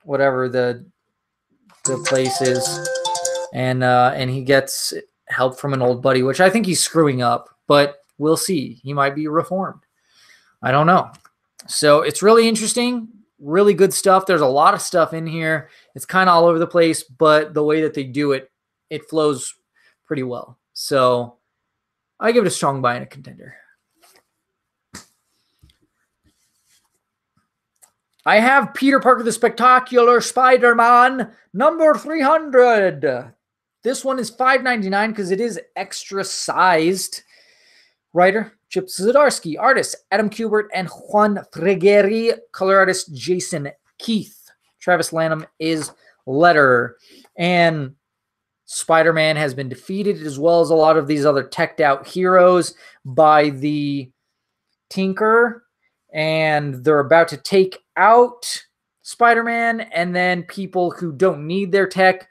whatever the place is. And he gets help from an old buddy, which I think he's screwing up, but we'll see. He might be reformed. I don't know. So it's really interesting, really good stuff. There's a lot of stuff in here. It's kind of all over the place, but the way that they do it, it flows pretty well. So I give it a strong buy and a contender. I have Peter Parker, the Spectacular Spider-Man, number 300. This one is $5.99 because it is extra sized. Writer, Chip Zdarsky. Artist, Adam Kubert and Juan Fregueri. Color artist, Jason Keith. Travis Lanham is letterer. And Spider-Man has been defeated, as well as a lot of these other teched out heroes, by the Tinker. And they're about to take out Spider-Man, and then people who don't need their tech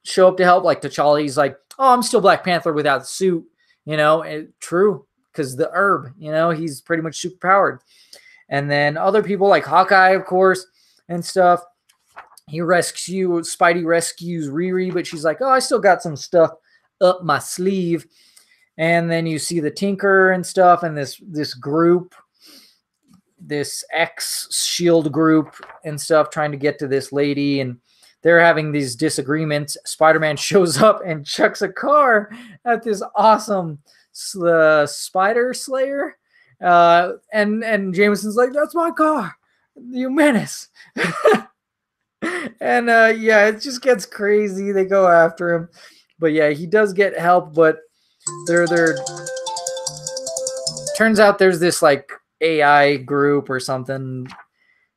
show up to help. Like T'Challa, he's like, oh, I'm still Black Panther without the suit. You know, true, because the herb, you know, he's pretty much super powered. And then other people like Hawkeye, of course, and stuff. Spidey rescues Riri, but she's like, oh, I still got some stuff up my sleeve. And then you see the Tinker and stuff, and this group, this X-Shield group and stuff, trying to get to this lady, and they're having these disagreements. Spider-Man shows up and chucks a car at this awesome Spider Slayer. And Jameson's like, that's my car, you menace. And yeah, it just gets crazy. They go after him. But yeah, he does get help, but they're turns out there's this like AI group or something,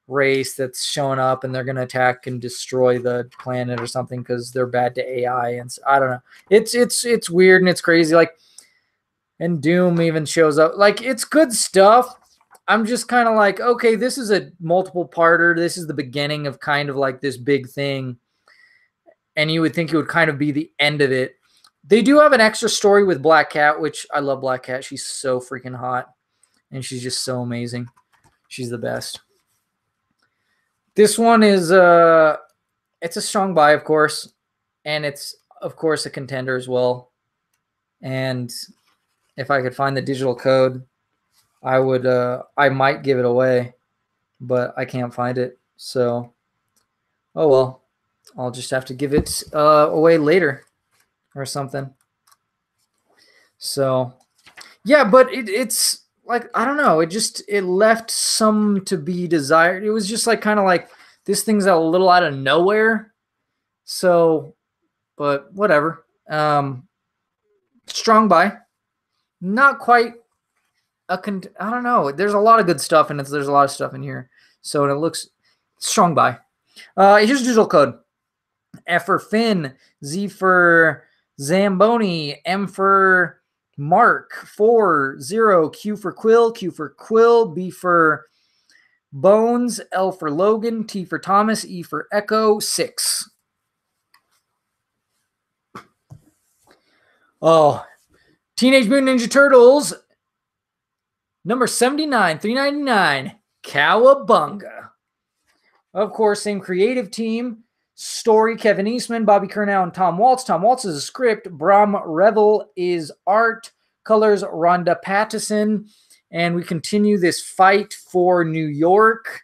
race that's showing up, and they're going to attack and destroy the planet or something because they're bad to AI. And I don't know. It's weird and it's crazy. Like, and Doom even shows up. Like, it's good stuff. I'm just kind of like, okay, this is a multiple parter. This is the beginning of kind of like this big thing. And you would think it would kind of be the end of it. They do have an extra story with Black Cat, which I love Black Cat. She's so freaking hot. And she's just so amazing. She's the best. This one is it's a strong buy, of course. And it's, of course, a contender as well. And if I could find the digital code, I might give it away. But I can't find it. So, oh well. I'll just have to give it away later or something. So, yeah, but it's like, I don't know. It left some to be desired. It was just like kind of like this thing's a little out of nowhere. So, but whatever. Strong buy. Not quite I don't know. There's a lot of good stuff in it. There's a lot of stuff in here. So it looks strong buy. Here's digital code. F for Finn, Z for Zamboni, M for Mark, 4, 0, Q for Quill, B for Bones, L for Logan, T for Thomas, E for Echo, 6. Oh, Teenage Mutant Ninja Turtles, number 79, $3.99, Cowabunga. Of course, same creative team. Story, Kevin Eastman, Bobby Curnow, and Tom Waltz. Tom Waltz is a script. Bram Revel is art. Colors, Rhonda Pattison. And we continue this fight for New York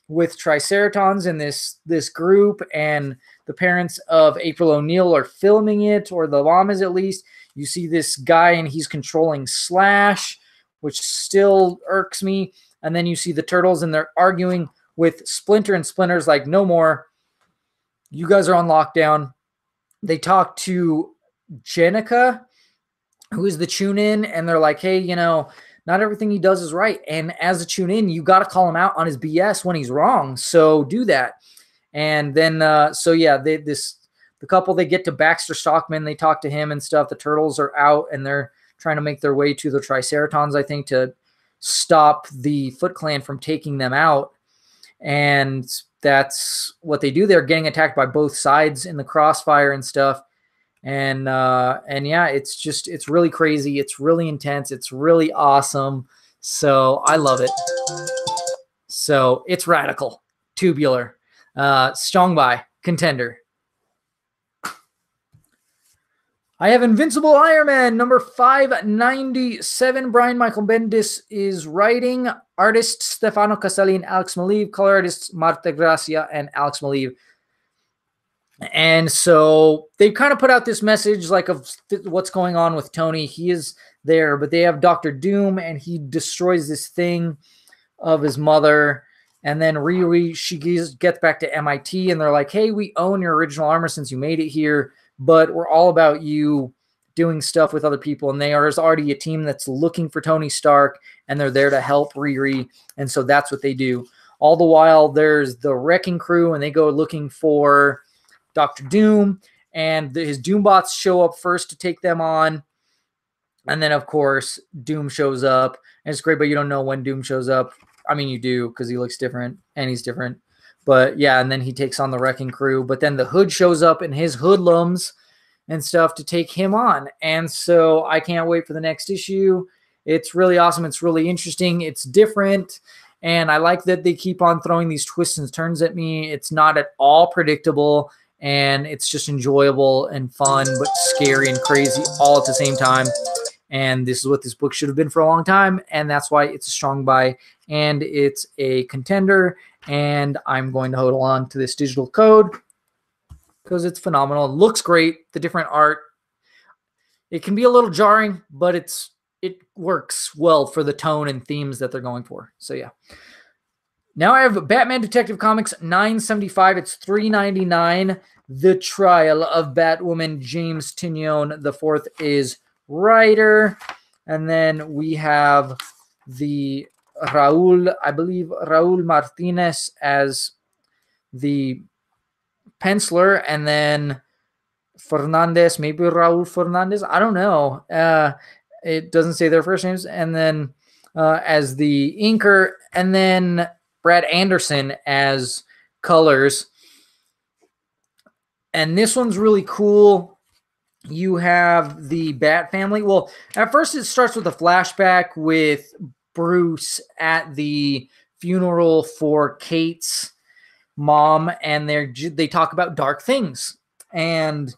with Triceratons in this group. And the parents of April O'Neil are filming it, or the mom is at least. You see this guy, and he's controlling Slash, which still irks me. And then you see the Turtles, and they're arguing with Splinter, and Splinter's like, no more. You guys are on lockdown. They talk to Jenica, who is the tune-in, and they're like, hey, you know, not everything he does is right. And as a tune-in, you got to call him out on his BS when he's wrong. So do that. And then, the couple, they get to Baxter Stockman. They talk to him and stuff. The Turtles are out, and they're trying to make their way to the Triceratons, I think, to stop the Foot Clan from taking them out. And that's what they do. They're getting attacked by both sides in the crossfire and stuff. And yeah, it's really crazy. It's really intense. It's really awesome. So I love it. So it's radical, tubular, strong buy, contender. I have Invincible Iron Man, number 597. Brian Michael Bendis is writing. Artists Stefano Caselli and Alex Maleev. Color artists Marta Gracia and Alex Maleev. And so they kind of put out this message like of what's going on with Tony. He is there, but they have Dr. Doom, and he destroys this thing of his mother. And then Riri, she gets back to MIT, and they're like, hey, we own your original armor since you made it here, but we're all about you doing stuff with other people. And there's already a team that's looking for Tony Stark, and they're there to help Riri. And so that's what they do. All the while, there's the Wrecking Crew, and they go looking for Dr. Doom, and his Doombots show up first to take them on. And then, of course, Doom shows up. And it's great, but you don't know when Doom shows up. I mean, you do, because he looks different, and he's different. But yeah, and then he takes on the Wrecking Crew. But then the Hood shows up and his hoodlums and stuff to take him on. And so I can't wait for the next issue. It's really awesome. It's really interesting. It's different. And I like that they keep on throwing these twists and turns at me. It's not at all predictable. And it's just enjoyable and fun, but scary and crazy all at the same time. And this is what this book should have been for a long time. And that's why it's a strong buy. And it's a contender. And I'm going to hold on to this digital code because it's phenomenal. It looks great. The different art. It can be a little jarring, but it works well for the tone and themes that they're going for. So yeah. Now I have Batman Detective Comics $9.75. It's $3.99. The Trial of Batwoman. James Tynion the fourth is writer. And then we have the Raul, I believe Raul Martinez as the penciler, and then Fernandez, maybe Raul Fernandez, I don't know. It doesn't say their first names. And then as the inker, and then Brad Anderson as colors. And this one's really cool. You have the Bat family. Well, at first it starts with a flashback with Bruce at the funeral for Kate's mom, and they talk about dark things. And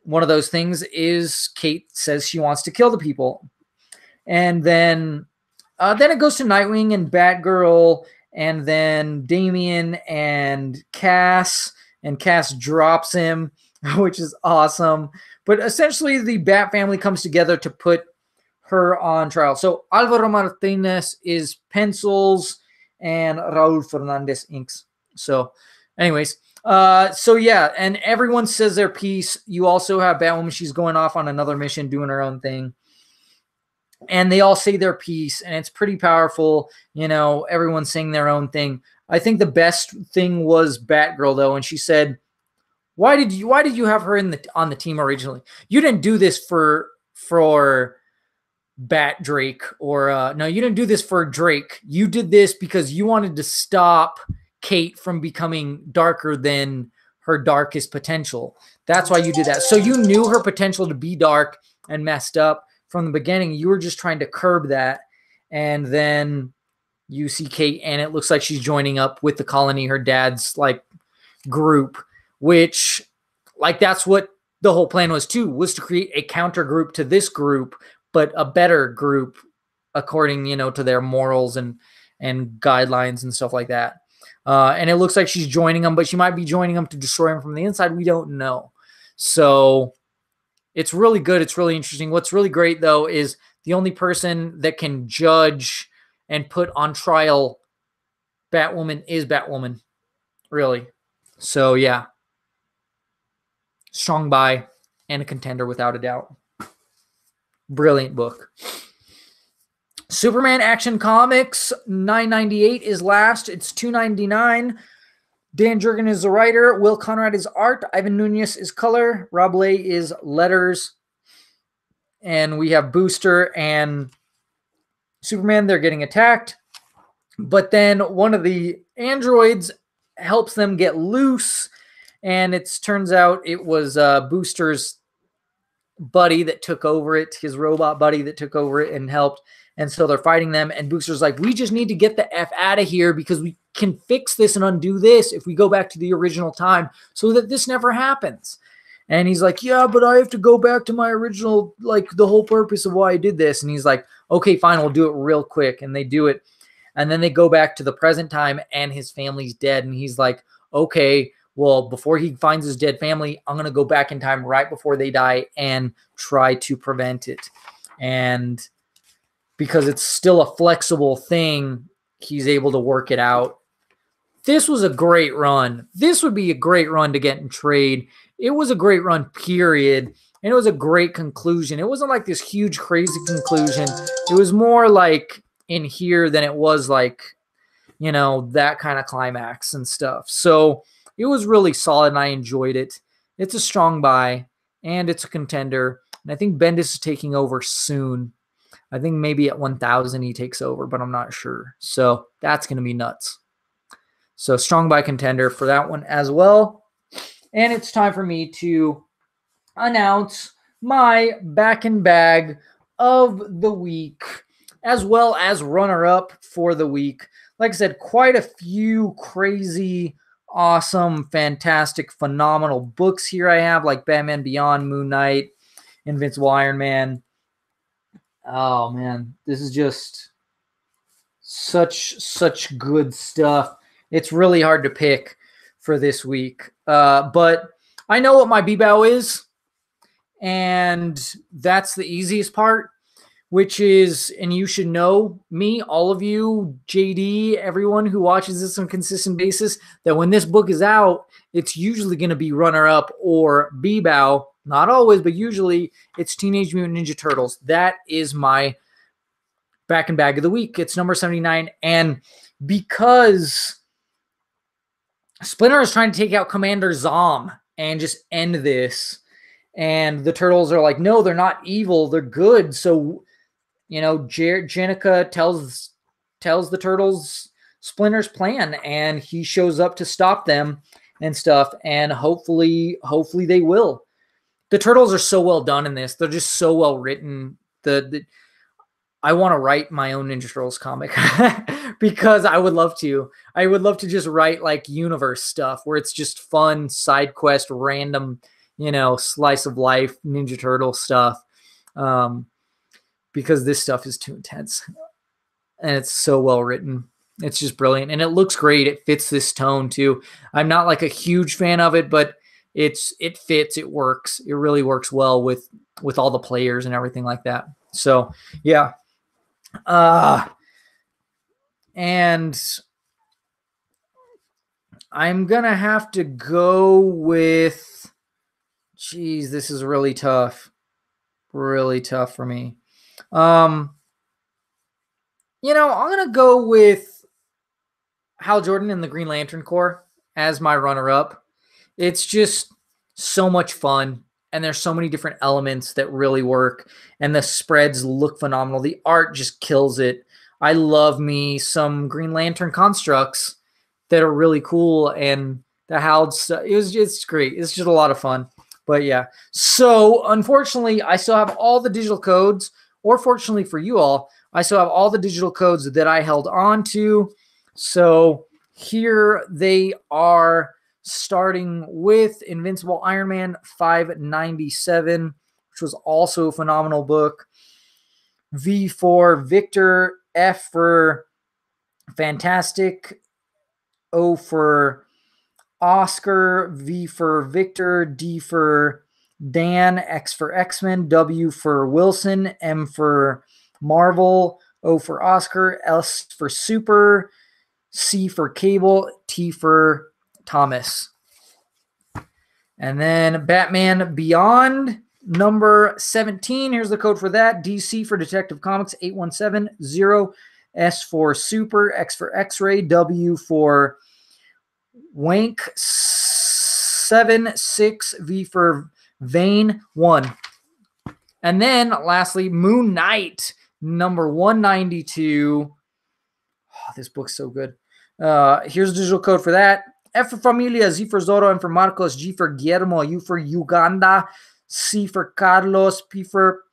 one of those things is Kate says she wants to kill the people. And then it goes to Nightwing and Batgirl, and then Damian and Cass drops him, which is awesome. But essentially the Bat family comes together to put her on trial. So Alvaro Martinez is pencils and Raul Fernandez inks. So anyways, so yeah, and everyone says their piece. You also have Batwoman. She's going off on another mission, doing her own thing. and they all say their piece, and it's pretty powerful. You know, everyone's saying their own thing. I think the best thing was Batgirl though, and she said, why did you have her on the team originally? You didn't do this for Bat Drake, or no, you didn't do this for Drake. You did this because you wanted to stop Kate from becoming darker than her darkest potential. That's why you did that. So you knew her potential to be dark and messed up from the beginning. You were just trying to curb that. And then you see Kate, and it looks like she's joining up with the colony, her dad's like group, which like that's what the whole plan was too, was to create a counter group to this group, but a better group according, you know, to their morals and guidelines and stuff like that. And it looks like she's joining them, but she might be joining them to destroy them from the inside. We don't know. So it's really good. It's really interesting. What's really great though is the only person that can judge and put on trial Batwoman is Batwoman, really. So yeah, strong buy and a contender without a doubt. Brilliant book. Superman Action Comics $9.98 is last. It's $2.99. Dan Jurgen is the writer. Will Conrad is art. Ivan Nunez is color. Rob Lay is letters. And we have Booster and Superman. They're getting attacked. But then one of the androids helps them get loose. And it turns out it was Booster's buddy that took over it, his robot buddy that took over it and helped. And so they're fighting them, and Booster's like, we just need to get the F out of here because we can fix this and undo this if we go back to the original time so that this never happens. And he's like, yeah, but I have to go back to my original, like the whole purpose of why I did this. And he's like, okay, fine, we'll do it real quick. And they do it. And then they go back to the present time and his family's dead. And he's like, okay, well, before he finds his dead family, I'm going to go back in time right before they die and try to prevent it. And because it's still a flexible thing, he's able to work it out. This was a great run. This would be a great run to get in trade. It was a great run, period. And it was a great conclusion. It wasn't like this huge, crazy conclusion. It was more like in here than it was like, you know, that kind of climax and stuff. So it was really solid, and I enjoyed it. It's a strong buy, and it's a contender. And I think Bendis is taking over soon. I think maybe at 1,000 he takes over, but I'm not sure. So that's going to be nuts. So strong buy contender for that one as well. And it's time for me to announce my Backhand Bag of the week, as well as runner-up for the week. Like I said, quite a few crazy, awesome, fantastic, phenomenal books here I have, like Batman Beyond, Moon Knight, Invincible Iron Man. Oh, man, this is just such good stuff. It's really hard to pick for this week. But I know what my B-Bow is, and that's the easiest part, which is, and you should know me, all of you, JD, everyone who watches this on a consistent basis, that when this book is out, it's usually going to be runner-up or B-Bow. Not always, but usually it's Teenage Mutant Ninja Turtles. That is my Backhand Bag of the week. It's number 79. And because Splinter is trying to take out Commander Zom and just end this, and the Turtles are like, no, they're not evil. They're good. So, you know, Jennika tells the Turtles Splinter's plan, and he shows up to stop them and stuff. And hopefully they will. The Turtles are so well done in this. They're just so well written. I want to write my own Ninja Turtles comic because I would love to. I would love to just write like universe stuff where it's just fun, side quest, random, you know, slice of life Ninja Turtle stuff. Because this stuff is too intense and it's so well written. It's just brilliant. And it looks great. It fits this tone too. I'm not like a huge fan of it, but it fits, it works. It really works well with all the players and everything like that. So yeah. And I'm going to have to go with, geez, this is really tough. Really tough for me. You know, I'm going to go with Hal Jordan and the Green Lantern Corps as my runner-up. It's just so much fun, and there's so many different elements that really work, and the spreads look phenomenal. The art just kills it. I love me some Green Lantern constructs that are really cool, and the Howl's it's great. It's just a lot of fun. But yeah, so unfortunately, I still have all the digital codes, or fortunately for you all, I still have all the digital codes that I held on to. So here they are, starting with Invincible Iron Man 597, which was also a phenomenal book. V for Victor, F for Fantastic, O for Oscar, V for Victor, D for Dan, X for X-Men, W for Wilson, M for Marvel, O for Oscar, S for Super, C for Cable, T for Thomas. And then Batman Beyond, number 17. Here's the code for that. DC for Detective Comics 8170. S for Super, X for X-Ray, W for Wank 76, V for Vane 1. And then lastly, Moon Knight, number 192. Oh, this book's so good. Here's the digital code for that. F for Familia, Z for Zorro, M for Marcos, G for Guillermo, U for Uganda, C for Carlos, P for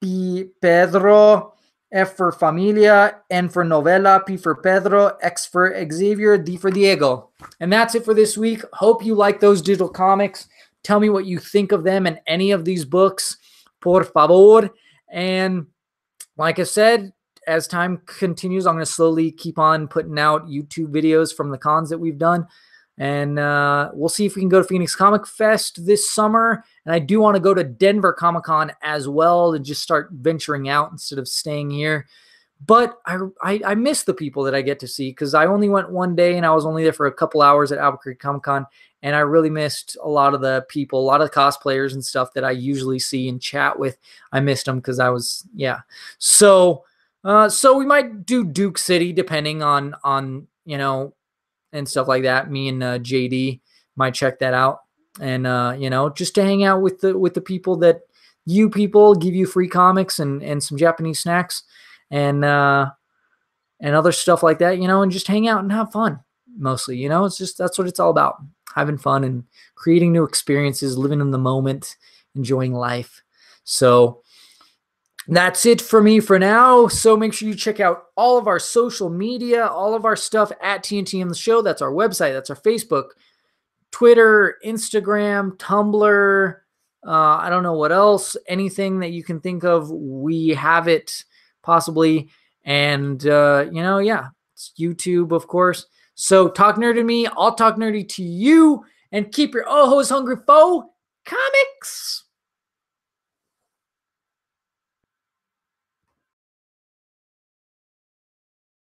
Pedro, F for Familia, N for Novela, P for Pedro, X for Xavier, D for Diego. And that's it for this week. Hope you like those digital comics. Tell me what you think of them and any of these books, por favor. And like I said, as time continues, I'm going to slowly keep on putting out YouTube videos from the cons that we've done. And we'll see if we can go to Phoenix Comic Fest this summer. And I do want to go to Denver Comic Con as well and just start venturing out instead of staying here. But I miss the people that I get to see, because I only went one day and I was only there for a couple hours at Albuquerque Comic Con. And I really missed a lot of the people, a lot of the cosplayers and stuff that I usually see and chat with. I missed them because I was, yeah. So we might do Duke City depending on you know, and stuff like that. Me and JD might check that out, and you know, just to hang out with the people that you people, give you free comics and some Japanese snacks and other stuff like that, you know, and just hang out and have fun mostly, you know. It's just, that's what it's all about, having fun and creating new experiences, living in the moment, enjoying life. So that's it for me for now. So make sure you check out all of our social media, all of our stuff at TNTMTheShow. That's our website. That's our Facebook, Twitter, Instagram, Tumblr. I don't know what else. Anything that you can think of, we have it possibly. And, you know, yeah, it's YouTube, of course. So talk nerdy to me. I'll talk nerdy to you. And keep your oh-ho's hungry for comics.